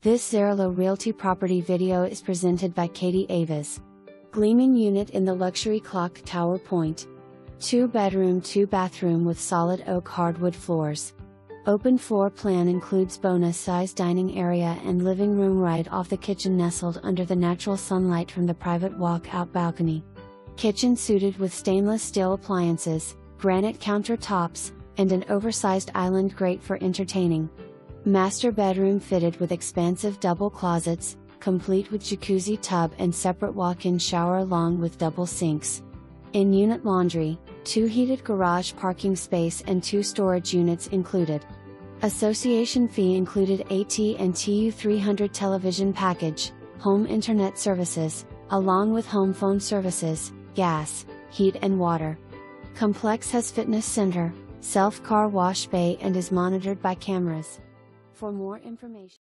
This Zerillo Realty property video is presented by Katie Avis. Gleaming unit in the luxury Clock Tower Pointe. 2-bedroom 2-bathroom with solid oak hardwood floors. Open floor plan includes bonus-sized dining area and living room right off the kitchen nestled under the natural sunlight from the private walk-out balcony. Kitchen suited with stainless steel appliances, granite countertops, and an oversized island grate for entertaining. Master bedroom fitted with expansive double closets, complete with jacuzzi tub and separate walk-in shower along with double sinks. In-unit laundry, 2 heated garage parking space and 2 storage units included. Association fee included AT&T U-300 television package, home internet services, along with home phone services, gas, heat and water. Complex has fitness center, self-car wash bay and is monitored by cameras. For more information